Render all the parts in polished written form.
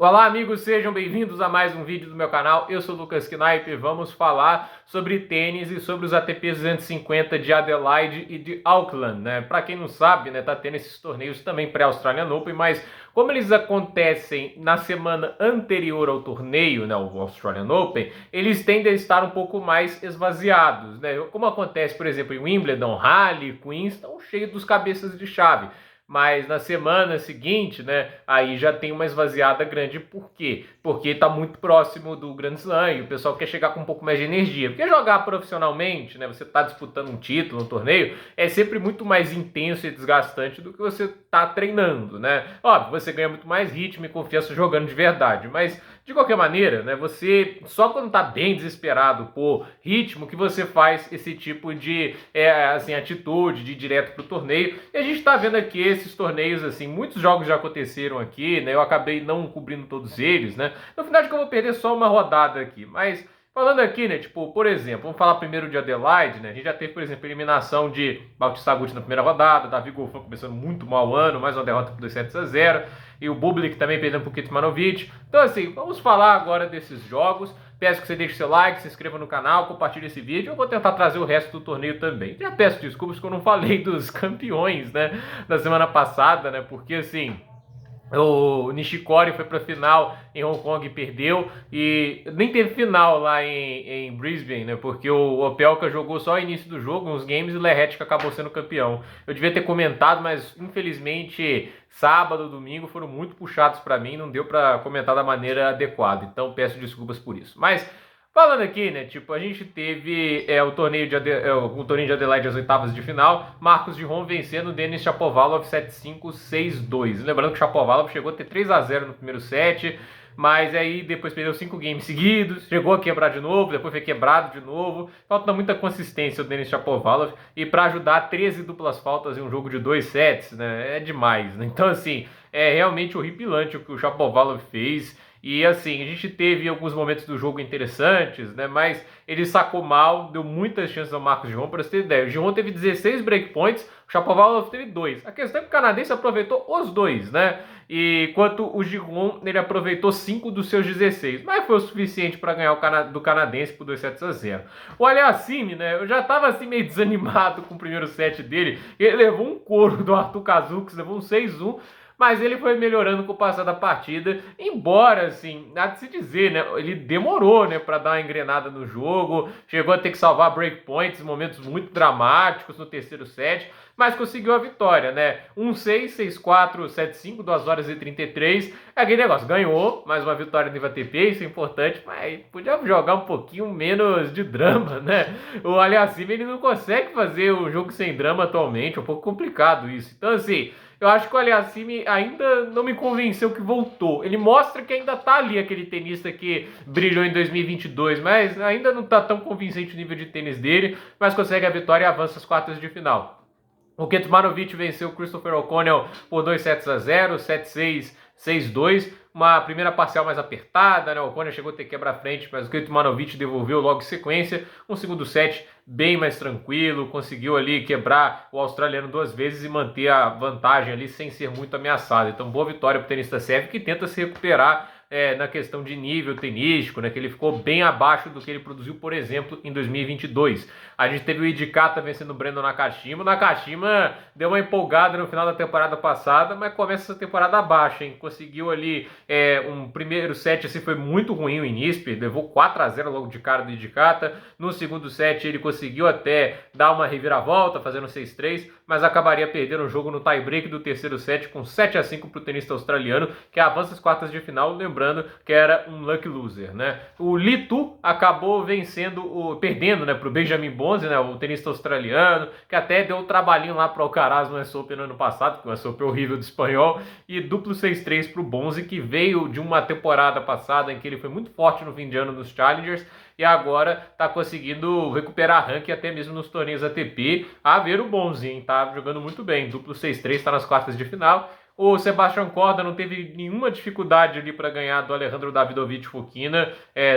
Olá amigos, sejam bem-vindos a mais um vídeo do meu canal. Eu sou o Lucas Knipe e vamos falar sobre tênis e sobre os ATP 250 de Adelaide e de Auckland, né? Para quem não sabe, né, tá tendo esses torneios também pré-Australian Open, mas como eles acontecem na semana anterior ao torneio, né, o Australian Open, eles tendem a estar um pouco mais esvaziados, né? Como acontece, por exemplo, em Wimbledon, Halle, Queens, estão cheios dos cabeças de chave. Mas na semana seguinte, né, aí já tem uma esvaziada grande. Por quê? Porque está muito próximo do Grand Slam e o pessoal quer chegar com um pouco mais de energia. Porque jogar profissionalmente, né, você está disputando um título, um torneio, é sempre muito mais intenso e desgastante do que você está treinando, né? Óbvio, você ganha muito mais ritmo e confiança jogando de verdade, mas de qualquer maneira, né, você só quando está bem desesperado por ritmo que você faz esse tipo de assim, atitude de ir direto para o torneio. E a gente está vendo aqui esses torneios, assim, muitos jogos já aconteceram aqui, né? Eu acabei não cobrindo todos eles, né? No final de que eu vou perder só uma rodada aqui, mas falando aqui, né, tipo, por exemplo, vamos falar primeiro de Adelaide, né? A gente já teve, por exemplo, eliminação de Bautista Agut na primeira rodada, Davi Goffin começando muito mal o ano, mais uma derrota por 2-0, e o Bublik também perdendo pro Kecmanovic. Então, assim, vamos falar agora desses jogos. Peço que você deixe seu like, se inscreva no canal, compartilhe esse vídeo. Eu vou tentar trazer o resto do torneio também. Já peço desculpas que eu não falei dos campeões, né, da semana passada, né, porque, assim, o Nishikori foi para a final em Hong Kong e perdeu, e nem teve final lá em Brisbane, né? Porque o Opelka jogou só o início do jogo, uns games, e o Lehetka acabou sendo campeão. Eu devia ter comentado, mas infelizmente sábado, domingo foram muito puxados para mim, não deu para comentar da maneira adequada. Então peço desculpas por isso. Mas falando aqui, né, tipo, a gente teve o torneio de Adelaide, as oitavas de final, Marcos Giron vencendo o Denis Shapovalov 7-5, 6-2. Lembrando que o Shapovalov chegou a ter 3-0 no primeiro set, mas aí depois perdeu 5 games seguidos, chegou a quebrar de novo, depois foi quebrado de novo. Falta muita consistência o Denis Shapovalov, e para ajudar 13 duplas faltas em um jogo de 2 sets, né, é demais, né? Então, assim, é realmente horripilante o que o Shapovalov fez. E assim, a gente teve alguns momentos do jogo interessantes, né? Mas ele sacou mal, deu muitas chances ao Marcos Giron. Para você ter ideia, o Giron teve 16 breakpoints, o Shapovalov teve 2. A questão é que o canadense aproveitou os dois, né? E enquanto o Giron, ele aproveitou 5 dos seus 16. Mas foi o suficiente para ganhar do canadense por 2-0. O Aliassime, né? Eu já tava assim meio desanimado com o primeiro set dele. Ele levou um couro do Arthur Kazuks, levou um 6-1. Mas ele foi melhorando com o passar da partida, embora, assim, nada de se dizer, né? Ele demorou, né, para dar uma engrenada no jogo, chegou a ter que salvar breakpoints, momentos muito dramáticos no terceiro set, mas conseguiu a vitória, né? 1-6, 6-4, 7-5, 2 horas e 33. É aquele negócio, ganhou, mais uma vitória no ATP, isso é importante, mas podia jogar um pouquinho menos de drama, né? O Aliassime, ele não consegue fazer o jogo sem drama atualmente, é um pouco complicado isso. Então, assim, eu acho que o Aliassime ainda não me convenceu que voltou. Ele mostra que ainda tá ali aquele tenista que brilhou em 2022, mas ainda não tá tão convincente o nível de tênis dele, mas consegue a vitória e avança às quartas de final. O Kecmanovic venceu o Christopher O'Connell por 2-0, 7-6, 6-2. Uma primeira parcial mais apertada, né? O O'Connell chegou a ter quebra-frente, mas o Kecmanovic devolveu logo em sequência. Um segundo set bem mais tranquilo, conseguiu ali quebrar o australiano 2 vezes e manter a vantagem ali sem ser muito ameaçado. Então, boa vitória para o tenista sérvio, que tenta se recuperar na questão de nível tenístico, né, que ele ficou bem abaixo do que ele produziu, por exemplo, em 2022. A gente teve o Hidekata vencendo o Brandon Nakashima. O Nakashima deu uma empolgada no final da temporada passada, mas começa essa temporada abaixo, hein? Conseguiu ali um primeiro set, assim, foi muito ruim o início, levou 4-0 logo de cara do Hidekata. No segundo set ele conseguiu até dar uma reviravolta, fazendo 6-3, mas acabaria perdendo o jogo no tie-break do terceiro set com 7-5 para o tenista australiano, que avança as quartas de final, lembrando que era um lucky loser, né? O Litu acabou perdendo, né, para o Benjamin Bonzi, né, o tenista australiano, que até deu um trabalhinho lá para o Alcaraz no US Open no ano passado, porque o US Open horrível do espanhol, e duplo 6-3 para o Bonzi, que veio de uma temporada passada em que ele foi muito forte no fim de ano nos Challengers, e agora está conseguindo recuperar ranking até mesmo nos torneios ATP. A ver o Bonzi, hein? Tá jogando muito bem, duplo 6-3, está nas quartas de final. O Sebastian Korda não teve nenhuma dificuldade ali para ganhar do Alejandro Davidovich Fokina,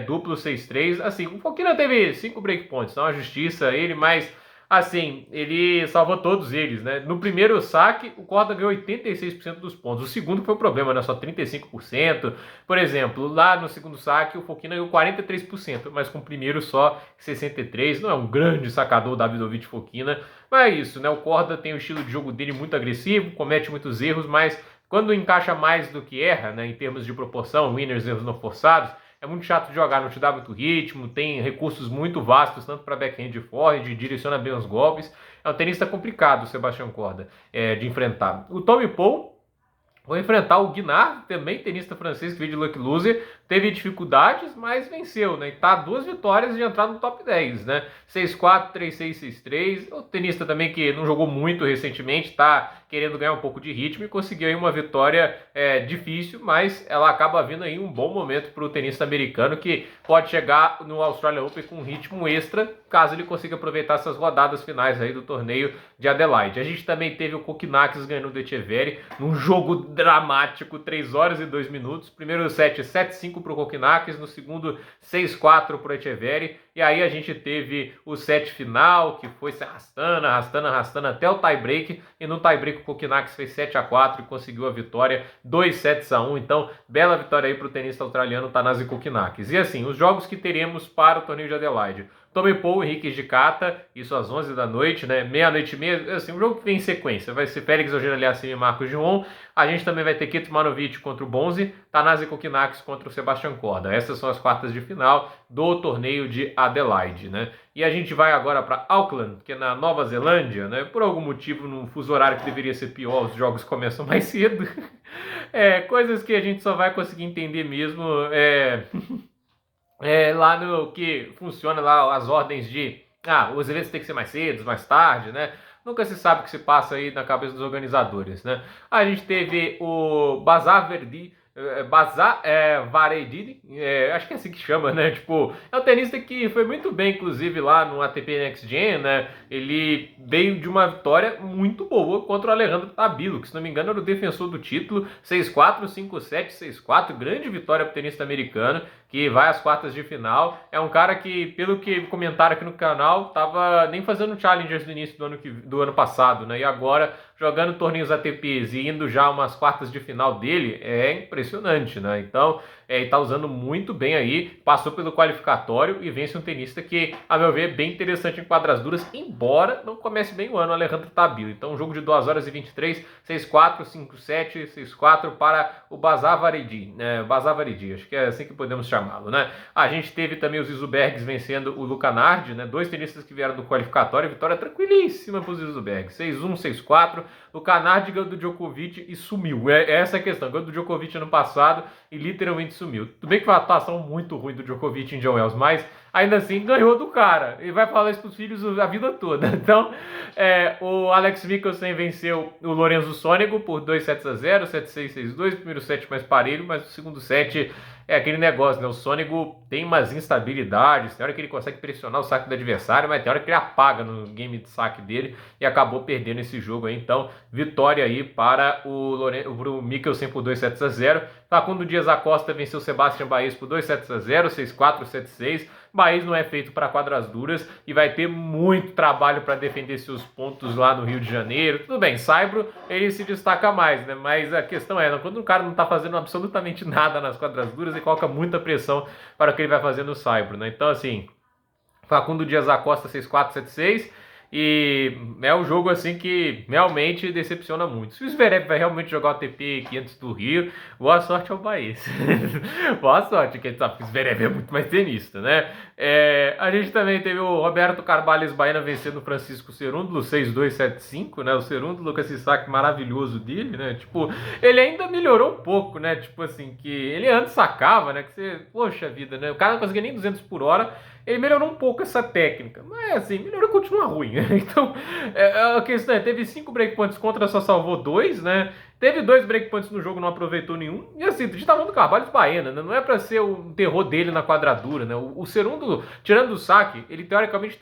duplo 6-3. Assim, o Fokina teve 5 breakpoints, não a justiça ele, mas Assim, ele salvou todos eles, né? No primeiro saque, o Korda ganhou 86% dos pontos. O segundo foi o problema, né? Só 35%. Por exemplo, lá no segundo saque, o Fokina ganhou 43%, mas com o primeiro só 63%. Não é um grande sacador o Davidovich Fokina, mas é isso, né? O Korda tem o estilo de jogo dele muito agressivo, comete muitos erros, mas quando encaixa mais do que erra, né? Em termos de proporção, winners, erros não forçados, é muito chato de jogar, não te dá muito ritmo, tem recursos muito vastos, tanto para backhand e forehand, direciona bem os golpes. É um tenista complicado, o Sebastian Korda, de enfrentar. O Tommy Paul vai enfrentar o Guinard, também tenista francês que veio de Lucky Loser, teve dificuldades, mas venceu, né? E tá 2 vitórias de entrar no top 10, né? 6-4, 3-6, 6-3. O tenista também que não jogou muito recentemente, tá querendo ganhar um pouco de ritmo e conseguiu aí uma vitória difícil, mas ela acaba vindo aí um bom momento para o tenista americano que pode chegar no Australian Open com um ritmo extra, caso ele consiga aproveitar essas rodadas finais aí do torneio de Adelaide. A gente também teve o Kokkinakis ganhando o Etcheverry num jogo dramático, 3 horas e 2 minutos. Primeiro set 7-5 para o Kokkinakis, no segundo 6-4 para o Etcheverry. E aí a gente teve o set final, que foi se arrastando até o tie-break. E no tie-break o Kokkinakis fez 7-4 e conseguiu a vitória, 2-1. Então, bela vitória aí para o tenista australiano Thanasi Kokkinakis. E assim, os jogos que teremos para o torneio de Adelaide. Tommy Paul, Henrique Hijikata, isso às 11 da noite, né? Meia-noite e meia, assim, um jogo que vem em sequência. Vai ser Félix Auger-Aliassime e Marcos Giron. A gente também vai ter Kecmanovic contra o Bonzi, Thanasi Kokkinakis contra o Sebastian Korda. Essas são as quartas de final do torneio de Adelaide, né? E a gente vai agora para Auckland, que é na Nova Zelândia, né? Por algum motivo, num fuso horário que deveria ser pior, os jogos começam mais cedo. Coisas que a gente só vai conseguir entender mesmo lá no que funciona lá as ordens de os eventos têm que ser mais cedo, mais tarde, né? Nunca se sabe o que se passa aí na cabeça dos organizadores, né? A gente teve o Bazar Verdi, Varedini, acho que é assim que chama, né? Tipo, é um tenista que foi muito bem, inclusive, lá no ATP Next Gen, né? Ele veio de uma vitória muito boa contra o Alejandro Tabilo, que se não me engano era o defensor do título, 6-4, 5-7, 6-4, grande vitória para o tenista americano, que vai às quartas de final. É um cara que, pelo que comentaram aqui no canal, tava nem fazendo challengers no início do ano passado, né? E agora, jogando torneios ATPs e indo já umas quartas de final dele, é impressionante, né? Então, ele tá usando muito bem aí, passou pelo qualificatório e vence um tenista que, a meu ver, é bem interessante em quadras duras, embora não comece bem o ano, Alejandro Tabilo. Então, um jogo de 2 horas e 23, 6-4, 5-7, 6-4 para o Bazar Varedi, acho que é assim que podemos chamá-lo, né? A gente teve também os Izubergs vencendo o Luca Nardi, né? 2 tenistas que vieram do qualificatório, vitória tranquilíssima para os Izubergs, 6-1, 6-4. O Nardi ganhou do Djokovic e sumiu. Essa é a questão. Ganhou do Djokovic ano passado e literalmente sumiu. Tudo bem que foi uma atuação muito ruim do Djokovic em John Wells, mas ainda assim ganhou do cara. E vai falar isso pros filhos a vida toda. Então, o Alex Michelsen venceu o Lorenzo Sonego por 2-0, 7-6, 6-2. Primeiro set mais parelho, mas o segundo set é aquele negócio, né? O Sonego tem umas instabilidades, tem hora que ele consegue pressionar o saque do adversário, mas tem hora que ele apaga no game de saque dele e acabou perdendo esse jogo aí. Então, vitória aí para o Michelsen por 2-0. Facundo Dias Acosta venceu o Sebastian Baez por 2-0, 6-4, 7-6. Baez não é feito para quadras duras e vai ter muito trabalho para defender seus pontos lá no Rio de Janeiro. Tudo bem, Saibro ele se destaca mais, né? Mas a questão é, quando o cara não está fazendo absolutamente nada nas quadras duras, ele coloca muita pressão para o que ele vai fazer no Saibro, né? Então, assim, Facundo Dias Acosta 6-4, 7-6. E é um jogo assim que realmente decepciona muito. Se o Zverev vai realmente jogar o ATP 500 do Rio, boa sorte ao Baez. Boa sorte, que a gente sabe que o Zverev é muito mais tenista, né? A gente também teve o Roberto Carvalho Baena vencendo o Francisco Cerúndolo 6-2, 7-5, né? O Cerúndolo com esse saque maravilhoso dele, né? Tipo, ele ainda melhorou um pouco, né? Tipo assim, que ele antes sacava, né? Que você, poxa vida, né? O cara não conseguia nem 200 por hora. Ele melhorou um pouco essa técnica, mas assim, melhorou, continua ruim. Então, a questão teve 5 breakpoints contra, só salvou 2, né? Teve 2 breakpoints no jogo, não aproveitou nenhum. E assim, a gente tá falando do Carvalho Baena, né? Não é pra ser o terror dele na quadradura, né? O Cerúndolo, tirando o saque, ele teoricamente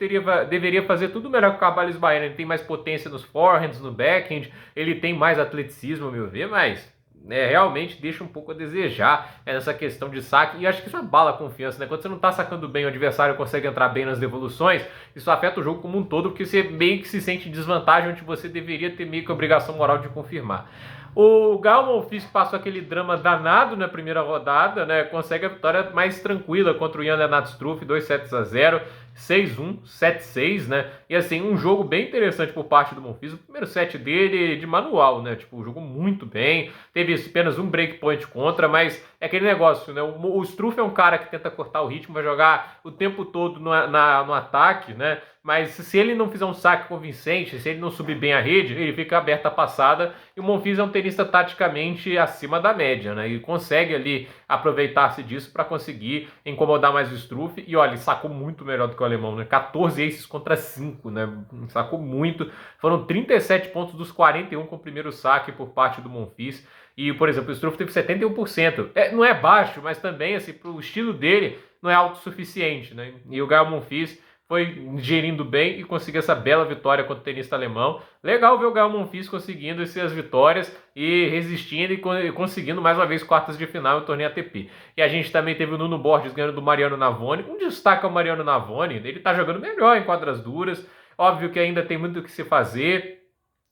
deveria fazer tudo melhor que o Carvalho Baena. Ele tem mais potência nos forehands, no backhand, ele tem mais atleticismo, ao meu ver, mas realmente deixa um pouco a desejar nessa questão de saque, e acho que isso abala a confiança, né? Quando você não tá sacando bem, o adversário consegue entrar bem nas devoluções, isso afeta o jogo como um todo, porque você meio que se sente em desvantagem, onde você deveria ter meio que a obrigação moral de confirmar. O Gael Monfils, que passou aquele drama danado na primeira rodada, né, consegue a vitória mais tranquila contra o Jan Lennart Struff, 2-0, 6-1, 7-6, né? E assim, um jogo bem interessante por parte do Monfils. O primeiro set dele de manual, né? Tipo, jogou muito bem. Teve apenas um breakpoint contra, mas é aquele negócio, né? O Struff é um cara que tenta cortar o ritmo, vai jogar o tempo todo no ataque, né? Mas se ele não fizer um saque convincente, se ele não subir bem a rede, ele fica aberto à passada. E o Monfils é um tenista taticamente acima da média, né? E consegue ali aproveitar-se disso para conseguir incomodar mais o Struff. E olha, ele sacou muito melhor do que o alemão, né? 14 aces contra 5, né? Sacou muito. Foram 37 pontos dos 41 com o primeiro saque por parte do Monfils. E, por exemplo, o Struff teve 71%. Não é baixo, mas também, assim, pro estilo dele, não é autossuficiente, né? E o Gael Monfils foi gerindo bem e conseguiu essa bela vitória contra o tenista alemão. Legal ver o Gael Monfils conseguindo essas vitórias e resistindo e conseguindo mais uma vez quartas de final no torneio ATP. E a gente também teve o Nuno Borges ganhando do Mariano Navone. Um destaque ao Mariano Navone, ele tá jogando melhor em quadras duras. Óbvio que ainda tem muito o que se fazer.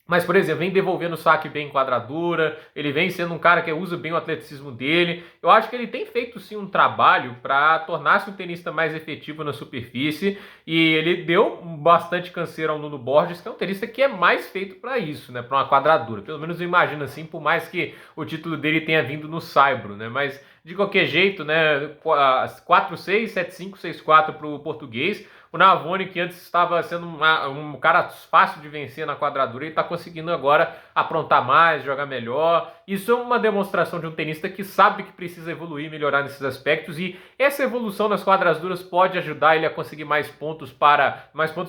Mas, por exemplo, vem devolvendo o saque bem em quadradura, ele vem sendo um cara que usa bem o atleticismo dele. Eu acho que ele tem feito sim um trabalho para tornar-se um tenista mais efetivo na superfície, e ele deu bastante canseira ao Nuno Borges, que é um tenista que é mais feito para isso, né, para uma quadradura. Pelo menos eu imagino assim, por mais que o título dele tenha vindo no saibro, né, mas de qualquer jeito, né, 4-6, 7-5, 6-4 para o português. O Navone, que antes estava sendo um cara fácil de vencer na quadradura, ele está conseguindo agora aprontar mais, jogar melhor. Isso é uma demonstração de um tenista que sabe que precisa evoluir, melhorar nesses aspectos, e essa evolução nas quadras duras pode ajudar ele a conseguir mais pontos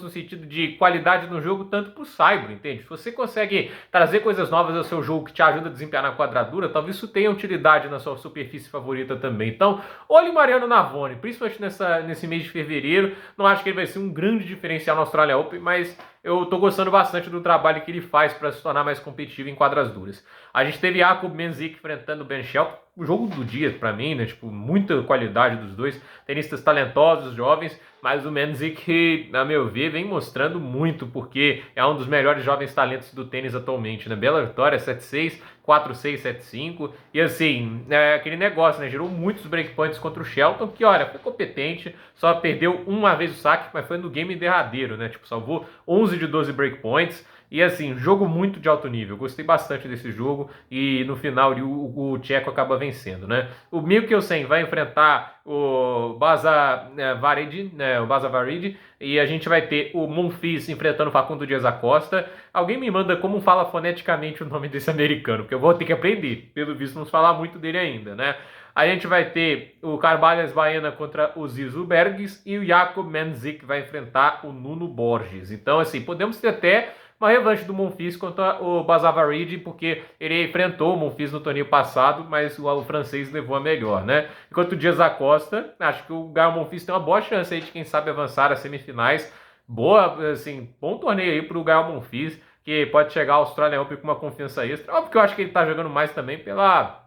no sentido de qualidade no jogo, tanto para o saibro, entende? Se você consegue trazer coisas novas ao seu jogo que te ajuda a desempenhar na quadradura, talvez isso tenha utilidade na sua superfície favorita também. Então, olhe o Mariano Navone, principalmente nesse mês de fevereiro. Não acho que ele vai ser um grande diferencial no Australian Open, mas eu tô gostando bastante do trabalho que ele faz para se tornar mais competitivo em quadras duras. A gente teve Jakub Menzik enfrentando o Ben Shelton, o jogo do dia para mim, né? Tipo, muita qualidade dos dois, tenistas talentosos, jovens, mas o Menzik, a meu ver, vem mostrando muito, porque é um dos melhores jovens talentos do tênis atualmente, né? Bela vitória, 7-6, 4-6, 7-5, e assim, aquele negócio, né? Gerou muitos breakpoints contra o Shelton, que olha, foi competente, só perdeu uma vez o saque, mas foi no game derradeiro, né? Tipo, salvou 11 de 12 breakpoints. E assim, jogo muito de alto nível. Gostei bastante desse jogo e no final o tcheco acaba vencendo, né? O Mikkelsen vai enfrentar o Basavaridi, né? O Basavaridi, e a gente vai ter o Monfils enfrentando o Facundo Dias Acosta. Alguém me manda como fala foneticamente o nome desse americano, porque eu vou ter que aprender. Pelo visto, não falar muito dele ainda, né? A gente vai ter o Carvalhas Baena contra o Zizu Bergs e o Jakub Menzik vai enfrentar o Nuno Borges. Então, assim, podemos ter até uma revanche do Monfils contra o Basavaridi, porque ele enfrentou o Monfils no torneio passado, mas o francês levou a melhor, né? Enquanto o Dias Acosta, acho que o Gael Monfils tem uma boa chance aí de, quem sabe, avançar às semifinais. Boa, assim, bom torneio aí pro Gael Monfils, que pode chegar ao Australian Open com uma confiança extra. Óbvio que eu acho que ele tá jogando mais também pela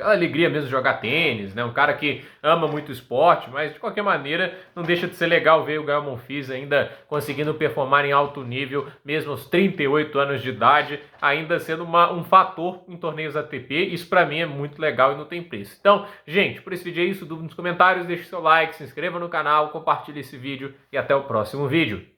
alegria mesmo de jogar tênis, né? Um cara que ama muito o esporte, mas de qualquer maneira não deixa de ser legal ver o Gael Monfils ainda conseguindo performar em alto nível, mesmo aos 38 anos de idade, ainda sendo um fator em torneios ATP. Isso pra mim é muito legal e não tem preço. Então, gente, por esse vídeo é isso. Dúvida nos comentários, deixe seu like, se inscreva no canal, compartilhe esse vídeo e até o próximo vídeo.